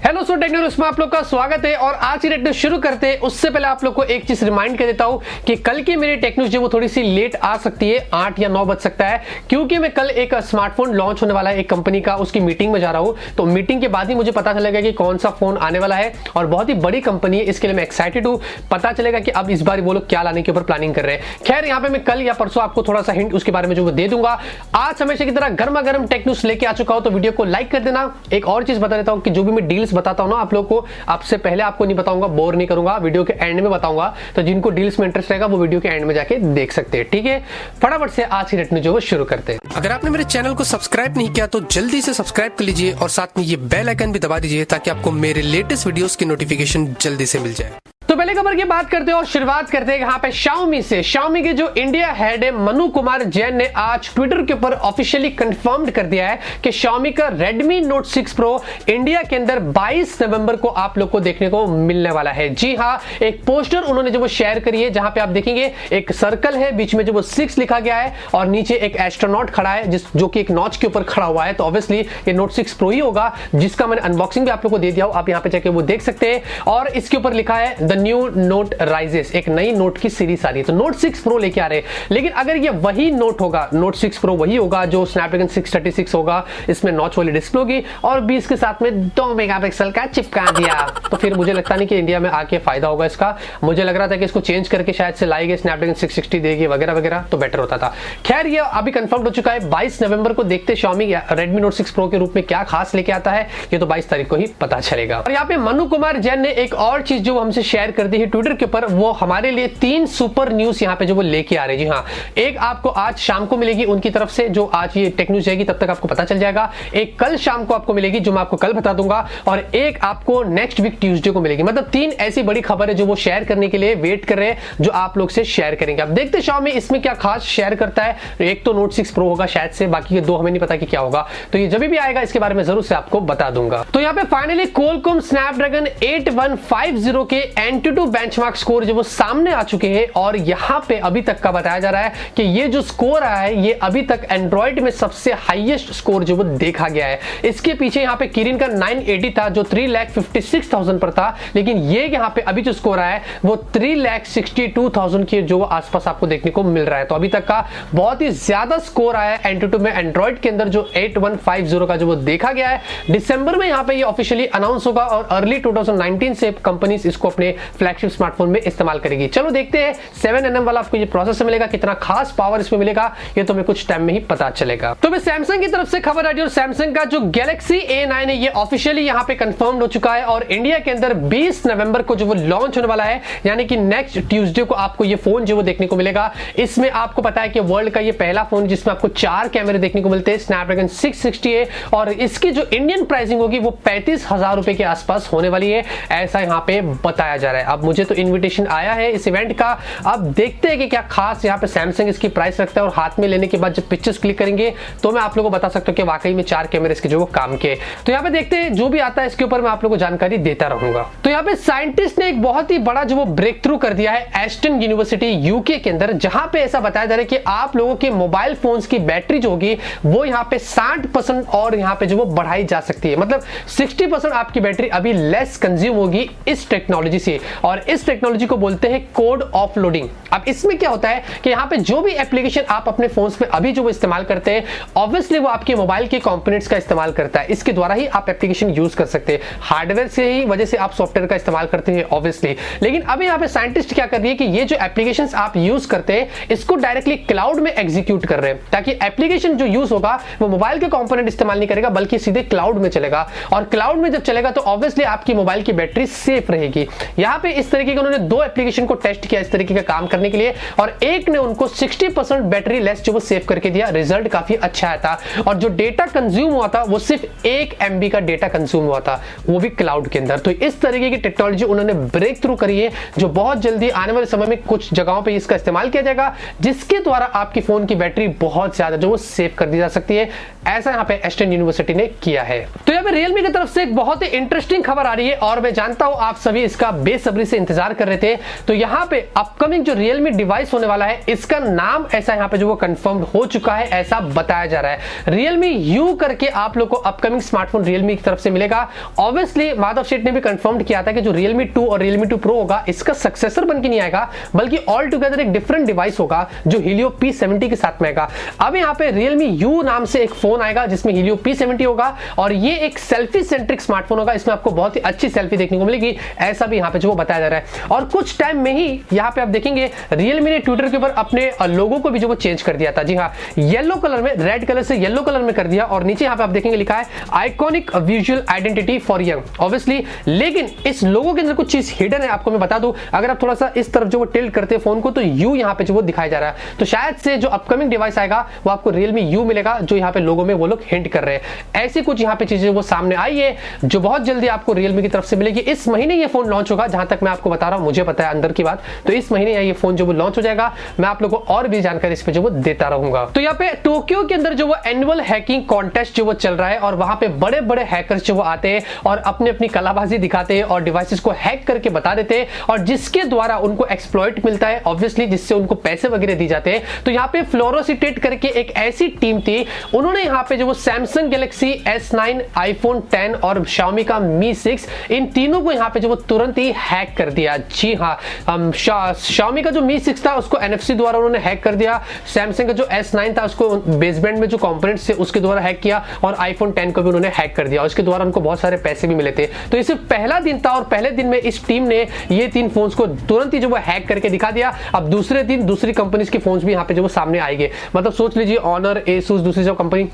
Hello so technology में आप लोग का स्वागत है। और आज की टेक न्यूज शुरू करते हैं उससे पहले आप लोग को एक चीज रिमाइंड कर देता हूं कि कल की मेरी टेक न्यूज जो वो थोड़ी सी लेट आ सकती है, 8 या 9 बज सकता है, क्योंकि मैं कल एक स्मार्टफोन लॉन्च होने वाला है एक कंपनी का, उसकी मीटिंग में जा रहा हूं। तो मीटिंग के बाद ही मुझे पता चलेगा कि कौन सा फोन आने वाला है और बहुत ही बड़ी कंपनी है, इसके लिए मैं एक्साइटेड हूं। पता चलेगा कि अब इस बार वो लोग क्या लाने के ऊपर प्लानिंग कर रहे हैं। खैर यहाँ पे मैं कल या परसों आपको थोड़ा सा हिंट उसके बारे में जो दे दूंगा। आज हमेशा की तरह गर्मा गर्म टेक न्यूज लेके आ चुका हूं, तो वीडियो को लाइक कर देना। एक और चीज बता देता हूं कि जो भी मैं डील्स बताता हूं ना आप लोग को, आपसे पहले आपको नहीं बताऊंगा, बोर नहीं करूंगा, वीडियो के एंड में बताऊंगा। तो जिनको डील्स में इंटरेस्ट रहेगा वो वीडियो के एंड में जाके देख सकते हैं, ठीक है। फटाफट से आज की टेक न्यूज जो शुरू करते हैं। अगर आपने मेरे चैनल को सब्सक्राइब नहीं किया तो जल्दी से सब्सक्राइब कर लीजिए और साथ में ये बेल आइकन भी दबा दीजिए ताकि आपको मेरे लेटेस्ट वीडियोस की नोटिफिकेशन जल्दी से मिल जाए। तो पहले खबर की बात करते हैं और शुरुआत करते हैं यहाँ पे Xiaomi से। Xiaomi के जो इंडिया हेड है मनु कुमार जैन ने आज ट्विटर के ऊपर ऑफिशियली कंफर्म्ड कर दिया है कि Xiaomi का Redmi Note 6 Pro इंडिया के अंदर 22 नवंबर को आप लोग को देखने को मिलने वाला है। जी हाँ, एक पोस्टर उन्होंने जो वो शेयर करी है जहां पे आप देखेंगे एक सर्कल है, बीच में जो वो 6 लिखा गया है और नीचे एक एस्ट्रोनॉट खड़ा है जो कि एक नॉच के ऊपर खड़ा हुआ है। तो ऑब्वियसली ये Note 6 Pro ही होगा, जिसका मैंने अनबॉक्सिंग भी आप लोग को दे दिया हो, आप यहाँ पे जाके वो देख सकते हैं। और इसके ऊपर लिखा है द न्यू नोट राइजेस, एक नई नोट की सीरीज आ रही है। तो Note 6 Pro लेके आ रहे हैं, लेकिन अगर ये वही नोट होगा, Note 6 Pro वही होगा जो स्नैपड्रैगन 636 होगा, इसमें नॉच वाली डिस्प्ले होगी और 20 के साथ में 2 मेगापिक्सल का चिपका दिया, तो फिर मुझे लगता नहीं कि इंडिया में आके फायदा होगा इसका। मुझे लग रहा था कि इसको चेंज करके शायद से लाएंगे, स्नैपड्रैगन 660 देगी वगैरह वगैरह, तो बेटर होता था। खैर ये अभी कंफर्म हो चुका है, 22 नवंबर को देखते Xiaomi Redmi Note 6 Pro के रूप में क्या खास लेके आता है, ये तो 22 तारीख को ही पता चलेगा। और यहाँ पे मनु कुमार जैन ने एक और चीज जो हमसे शेयर कर दी है ट्विटर के ऊपर, वो हमारे लिए 3 सुपर न्यूज यहाँ पे जो वो लेके आ रहे हैं। जी हाँ, एक आपको आज शाम को मिलेगी उनकी तरफ से, जो आज ये टेक न्यूज जाएगी तब तक आपको पता चल जाएगा। एक कल शाम को आपको मिलेगी जो मैं आपको कल बता दूंगा, और एक आपको नेक्स्ट वीक ट्यूसडे को मिलेगी। मतलब 3 ऐसी बड़ी खबर है जो वो शेयर करने के लिए वेट कर रहे हैं, जो आप लोग से शेयर करेंगे। अब देखते हैं Xiaomi इसमें क्या खास शेयर करता है। एक तो Note 6 Pro होगा शायद से, बाकी के 2 हमें नहीं पता कि क्या होगा, तो ये जब भी आएगा इसके बारे में जरूर से आपको बता दूंगा। तो यहाँ पे फाइनली Qualcomm Snapdragon 8150 के Antutu बेंचमार्क स्कोर जो वो सामने आ चुके हैं, और यहां पे अभी तक का बताया जा रहा है कि ये जो स्कोर आया है ये अभी तक एंड्रॉइड में सबसे हाईएस्ट स्कोर जो वो देखा गया है। इसके पीछे यहां पे किरिन का 980 था जो 3,56,000 पर था, लेकिन ये यहां पे अभी जो स्कोर आया है वो 3,62,000 के जो आसपास आपको देखने को मिल रहा है। तो अभी तक का बहुत ही ज्यादा स्कोर आया है एंटूटू में एंड्रॉइड के अंदर, जो 8150 का जो वो देखा गया है। दिसंबर में यहां पे ये ऑफिशियली अनाउंस होगा और अर्ली 2019 से कंपनीज इसको अपने फ्लैगशिप स्मार्टफोन में इस्तेमाल करेगी। चलो देखते हैं 7nm वाला आपको ये प्रोसेसर मिलेगा, कितना खास पावर इसमें मिलेगा ये तो हमें कुछ टाइम में ही पता चलेगा। तो मैं सैमसंग की तरफ से खबर आ रही है, और सैमसंग का जो गैलेक्सी A9 है ये ऑफिशियली यहां पे कंफर्म्ड हो चुका है और इंडिया के अंदर 20 नवंबर को जो वो लॉन्च होने वाला है, यानी कि नेक्स्ट ट्यूसडे को आपको ये फोन जो वो देखने को मिलेगा। इसमें आपको पता है कि वर्ल्ड का ये पहला फोन जिसमें आपको 4 कैमरे देखने को मिलते हैं, स्नैपड्रैगन 660 है, और इसकी जो इंडियन प्राइसिंग होगी वो 35,000 रुपए के आसपास होने वाली है, ऐसा यहां पे बताया जा रहा है। अब मुझे तो इन्विटेशन आया है इस इवेंट का, अब देखते हैं कि क्या खास यहाँ पे सैमसंग इसकी प्राइस रखता है, और हाथ में लेने के बाद जब पिक्चर्स क्लिक करेंगे तो मैं आप लोगों को बता सकता हूँ कि वाकई में 4 कैमरे इसके जो वो काम के। तो यहाँ पे देखते हैं जो भी आता है इसके ऊपर मैं आप लोगों को जानकारी देता रहूंगा। तो यहाँ पे साइंटिस्ट ने एक बहुत ही बड़ा जो वो ब्रेक थ्रू कर दिया है एस्टन यूनिवर्सिटी यूके के अंदर, जहां पे ऐसा बताया जा रहा है कि आप लोगों के मोबाइल फोन्स की बैटरी जो होगी वो यहाँ पे 60% और यहाँ पे जो वो बढ़ाई जा सकती है। मतलब 60% आपकी बैटरी अभी लेस कंज्यूम होगी इस टेक्नोलॉजी से, और इस टेक्नोलॉजी को बोलते हैं कोड ऑफ लोडिंग। अब इसमें क्या होता है कि यहाँ पे जो भी एप्लीकेशन आप अपने फोन्स में अभी जो वो इस्तेमाल करते हैं, ऑब्वियसली वो आपके मोबाइल के कंपोनेंट्स का इस्तेमाल करता है, इसके द्वारा ही आप एप्लीकेशन यूज कर सकते हैं, हार्डवेयर से ही वजह से आप सॉफ्टवेयर का इस्तेमाल करते हैं ऑब्वियसली। लेकिन अभी यहाँ पे साइंटिस्ट क्या कर रही है कि ये जो एप्लीकेशन आप यूज करते हैं इसको डायरेक्टली क्लाउड में एग्जीक्यूट कर रहे हैं, ताकि एप्लीकेशन जो यूज होगा वो मोबाइल के कंपोनेंट इस्तेमाल नहीं करेगा बल्कि सीधे क्लाउड में चलेगा, और क्लाउड में जब चलेगा तो ऑब्वियसली आपकी मोबाइल की बैटरी सेफ रहेगी। यहाँ पे इस तरीके के उन्होंने 2 एप्लीकेशन को टेस्ट किया इस तरीके का काम करने के लिए, और एक ने उनको 60% बैटरी लेस जो वो सेव करके दिया, रिजल्ट काफी अच्छा आया था, और जो डेटा कंज्यूम हुआ था वो सिर्फ 1 MB का डेटा कंज्यूम हुआ था, वो भी क्लाउड के अंदर। तो इस तरीके की टेक्नोलॉजी उन्होंने ब्रेक थ्रू करी है, जो बहुत जल्दी आने वाले समय में कुछ जगहों पे इसका इस्तेमाल किया जाएगा, जिसके द्वारा आपकी फोन की बैटरी बहुत ज्यादा जो वो सेव कर दी जा सकती है, ऐसा यहाँ पे एस्टन यूनिवर्सिटी ने किया है। तो यहाँ पे रियलमी की तरफ से एक बहुत ही इंटरेस्टिंग खबर आ रही है, और मैं जानता हूं आप सभी इसका बेसब्री बेसब्री से इंतजार कर रहे थे। तो यहाँ पे अपकमिंग जो Realme डिवाइस होने वाला है, इसका नाम ऐसा यहाँ पे जो वो कंफर्म हो चुका है, ऐसा बताया जा रहा है। Realme U करके आप लोग को अपकमिंग स्मार्टफोन Realme की तरफ से मिलेगा। ऑब्वियसली माधव सेठ ने भी कंफर्म किया था कि जो Realme 2 और Realme 2 Pro होगा, इसका सक्सेसर बन के नहीं आएगा, बल्कि ऑल टुगेदर एक डिफरेंट डिवाइस होगा जो Helio P70 के साथ में आएगा। अब यहाँ पे Realme U नाम से एक फोन आएगा जिसमें Helio P70 होगा और ये एक सेल्फी सेंट्रिक स्मार्टफोन होगा। इसमें आपको बहुत ही अच्छी सेल्फी देखने को मिलेगी, ऐसा भी यहाँ पे जो वो बताया जा रहा है। और कुछ टाइम में ही यहाँ पे आप देखेंगे Realme ने ट्विटर के ऊपर अपने लोगो को भी जो वो चेंज कर दिया था। जी हाँ, येलो कलर में, रेड कलर से येलो कलर में कर दिया और नीचे यहाँ पे आप देखेंगे लिखा है iconic visual identity for young, obviously. लेकिन इस लोगो के अंदर कुछ चीज हिडन है, आपको मैं बता दूं। अगर आप थोड़ा सा इस तरफ जो वो टिल्ट करते हैं फोन को, तो यू यहाँ पे जो वो दिखाया जा रहा है। तो शायद से जो अपकमिंग डिवाइस आएगा वो आपको Realme U मिलेगा, जो यहाँ पे लोगो में वो लोग हिंट कर रहे हैं। ऐसी कुछ यहाँ पे चीजें वो सामने आई है जो बहुत जल्दी आपको Realme की तरफ से मिलेगी। इस महीने ये फोन लॉन्च होगा, जहां तक मैं आपको बता रहा हूं, मुझे पता है अंदर की बात। तो इस महीने ये फोन जो वो लॉन्च हो जाएगा, मैं आप लोगों को और भी जानकारी इस पे जो वो देता रहूंगा। तो यहाँ पे टोक्यो के अंदर जो वो एनुअल हैकिंग कॉन्टेस्ट जो वो चल रहा है और वहां पे बड़े बड़े हैकर्स जो वो आते हैं और अपनी अपनी कलाबाजी दिखाते हैं और डिवाइसेस को हैक करके बता देते हैं, और जिसके द्वारा उनको एक्सप्लॉइट मिलता है, ऑब्वियसली, जिससे उनको पैसे वगैरह दी जाते हैं। तो यहाँ पे फ्लोरोसिटेट करके एक ऐसी टीम थी, उन्होंने यहाँ पे जो वो Samsung Galaxy S9, iPhone X और Xiaomi का Mi 6, इन तीनों को यहाँ पे जो वो तुरंत ही हैक कर दिया। जी हाँ, Xiaomi का जो Mi 6 था उसको NFC द्वारा उन्होंने हैक कर दिया, सैमसंग का जो S9 था उसको बेसबैंड में जो कंपोनेंट्स थे उसके द्वारा हैक किया, और iPhone X को भी उन्होंने हैक कर दिया, और इसके द्वारा उनको बहुत सारे पैसे भी मिले थे। तो ये सिर्फ पहला दिन था और पहले दिन में इस टीम ने ये 3 फोन्स को तुरंत ही जो वो हैक करके दिखा दिया। अब दूसरे दिन दूसरी कंपनीज के फोन्स भी यहाँ पे जो वो सामने आएंगे। मतलब सोच लीजिए, ऑनर, एसूस, दूसरी सब कंपनी।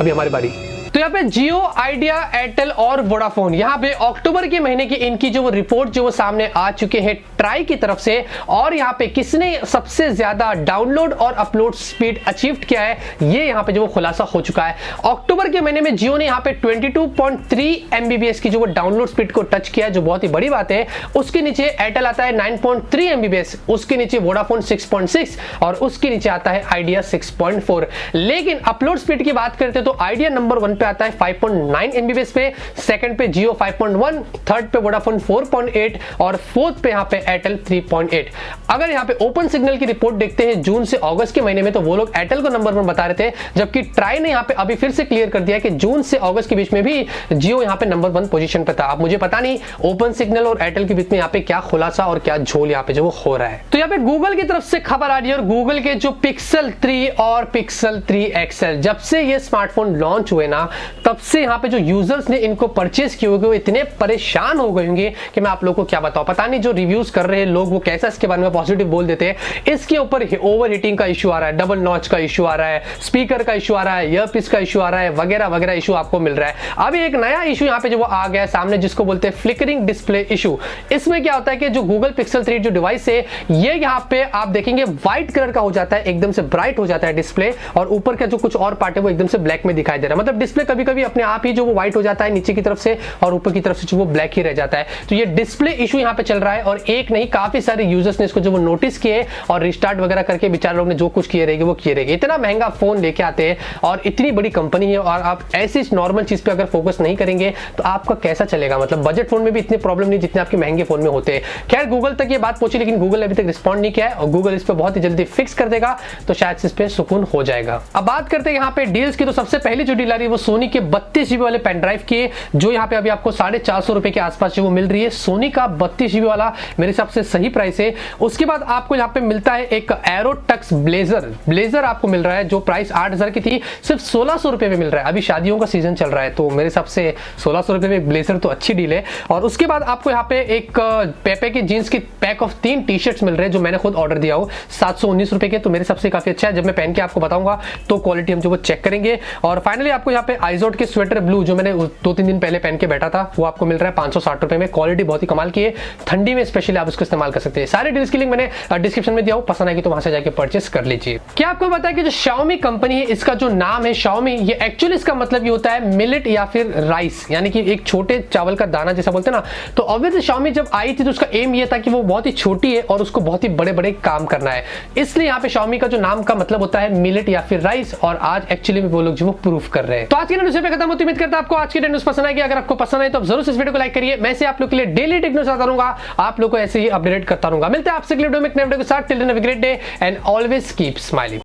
अभी हमारी बारी। तो यहाँ पे जियो, आइडिया, एयरटेल और वोडाफोन, यहाँ पे अक्टूबर के महीने की इनकी जो वो रिपोर्ट जो वो सामने आ चुके हैं ट्राई की तरफ से, और यहाँ पे किसने सबसे ज्यादा डाउनलोड और अपलोड स्पीड अचीव किया है, ये यहाँ पे जो वो खुलासा हो चुका है। अक्टूबर के महीने में जियो ने यहाँ पे 22.3 MBPS की जो वो डाउनलोड स्पीड को टच किया है, जो बहुत ही बड़ी बात है। उसके नीचे एयरटेल आता है 9.3 MBPS, उसके नीचे वोडाफोन 6.6 और उसके नीचे आता है आइडिया 6.4। लेकिन अपलोड स्पीड की बात करते तो आइडिया नंबर 1 पे आता है 5.9 MBPS पे, सेकंड पे जियो 5.1, थर्ड पे वोडाफोन 4.8 और फोर्थ पे यहाँ पे एयरटेल 3.8। अगर यहाँ पे ओपन सिग्नल की रिपोर्ट देखते हैं जून से अगस्त के महीने में, तो वो लोग एयरटेल को नंबर 1 बता रहे थे, जबकि ट्राई ने यहाँ पे अभी फिर से क्लियर कर दिया कि जून से अगस्त के बीच में भी जियो यहाँ पे नंबर 1 पोजीशन पे था। अब मुझे पता नहीं ओपन सिग्नल और एयरटेल के बीच में यहाँ पे क्या खुलासा और क्या झोल यहाँ पे जो वो हो रहा है। तो यहाँ पे गूगल की तरफ से खबर आ रही है, और गूगल के जो पिक्सल 3 और पिक्सल 3 XL, जब से ये स्मार्टफोन लॉन्च हुए ना, तब से यहाँ पे जो यूजर्स ने इनको परचेज किए होंगे वो इतने परेशान हो गए होंगे कि मैं आप लोगों को क्या बताऊं। पता नहीं जो रिव्यूज कर रहे हैं लोग वो कैसा इसके बारे में पॉजिटिव बोल देते हैं। इसके ऊपर ओवर हीटिंग का इश्यू आ रहा है, डबल नॉच का इश्यू आ रहा है, स्पीकर का इश्यू आ रहा है, ईयरपीस का इश्यू आ रहा है, वगैरह वगैरह इश्यू आपको मिल रहा है। अभी एक नया इश्यू यहाँ पे जो वो आ गया है सामने, जिसको बोलते हैं फ्लिकरिंग डिस्प्ले इशू। इसमें क्या होता है कि जो गूगल पिक्सल 3 जो डिवाइस है, ये यहाँ पे आप देखेंगे व्हाइट कलर का हो जाता है, एकदम से ब्राइट हो जाता है डिस्प्ले, और ऊपर का जो कुछ और पार्ट है वो एकदम से ब्लैक में दिखाई दे रहा है। मतलब डिस्प्ले कभी कभी अपने आप ही जो वो व्हाइट हो जाता है नीचे की तरफ से, और ऊपर की तरफ से जो वो ब्लैक ही रह जाता है। तो ये डिस्प्ले इशू यहाँ पे चल रहा है, और एक नहीं काफी सारे यूजर्स ने इसको जो वो नोटिस किए और रिस्टार्ट वगैरह करके बेचारे लोग ने जो कुछ किए रहेंगे वो किए रहेंगे। इतना महंगा फोन लेके आते हैं और इतनी बड़ी कंपनी है, और आप ऐसी नॉर्मल चीज पे अगर फोकस नहीं करेंगे तो आपका कैसा चलेगा। मतलब बजट फोन में भी इतने प्रॉब्लम नहीं जितने आपके महंगे फोन में होते हैं। खैर गूगल तक ये बात पहुंची, लेकिन गूगल ने अभी तक रिस्पॉन्ड नहीं किया है, और गूगल इस पे बहुत ही जल्दी फिक्स कर देगा, तो शायद इस पे सुकून हो जाएगा। अब बात करते हैं यहाँ पे डील्स की। तो सबसे पहली जो डील आ रही है वो सोनी के 32 GB वाले पेन ड्राइव की, जो यहाँ पे अभी आपको 450 रुपए के आसपास जो वो मिल रही है। सोनी का 32 GB वाला मेरे हिसाब से सही प्राइस है। उसके बाद आपको यहाँ पे मिलता है एक एरो टक्स ब्लेजर आपको मिल रहा है, जो प्राइस 8000 की थी, सिर्फ 1600 रुपए में मिल रहा है। अभी शादियों का सीजन चल रहा है, तो मेरे हिसाब से 1600 रुपए में ब्लेजर तो अच्छी डील है। और उसके बाद आपको यहाँ पे एक पेपे के जीन्स की पैक ऑफ 3 टी-शर्ट्स मिल रहे हैं, जो मैंने खुद ऑर्डर दिया हो, 719 रुपए के। तो मेरे हिसाब से काफी अच्छा है। जब मैं पहन के आपको बताऊंगा तो क्वालिटी हम जो वो चेक करेंगे। और फाइनली आपको यहाँ पे आइजोट के स्वेटर ब्लू, जो मैंने 2-3 दिन पहले पहन के बैठा था, वो आपको मिल रहा है 560 रुपए में। क्वालिटी बहुत ही कमाल की है, ठंडी में स्पेशली आप इसको इस्तेमाल कर सकते हैं। सारे डील्स की लिंक मैंने डिस्क्रिप्शन में दिया हूं, पसंद आएगी तो वहां से जाके परचेस कर लीजिए। क्या आपको पता है कि जो Xiaomi कंपनी है, इसका जो नाम है Xiaomi, ये एक्चुअली इसका मतलब ये होता है मिलेट या फिर राइस, यानी कि एक छोटे चावल का दाना जैसा बोलते हैं ना। तो ऑब्वियसली Xiaomi जब आई थी तो उसका एम ये था कि वो बहुत ही छोटी है और उसको बहुत ही बड़े बड़े काम करना है, इसलिए यहाँ पे Xiaomi का जो नाम का मतलब होता है मिलेट या फिर राइस। और आज एक्चुअली में वो लोग जो वो प्रूफ कर रहे हैं। तो आज की न्यूज़ पे खत्म होती, उम्मीद करता हूं आपको आज की न्यूज़ पसंद आएगी। अगर आपको पसंद आए तो आप जरूर इस वीडियो को लाइक करिए। मैं से आप लोग के लिए डेली टेक न्यूज़ आता रहूंगा, आप लोग को ऐसे ही अपडेट करता रहूंगा। मिलते हैं आपसे अगले वीडियो में एक नए वीडियो के साथ। Till then have a great day and always keep smiling.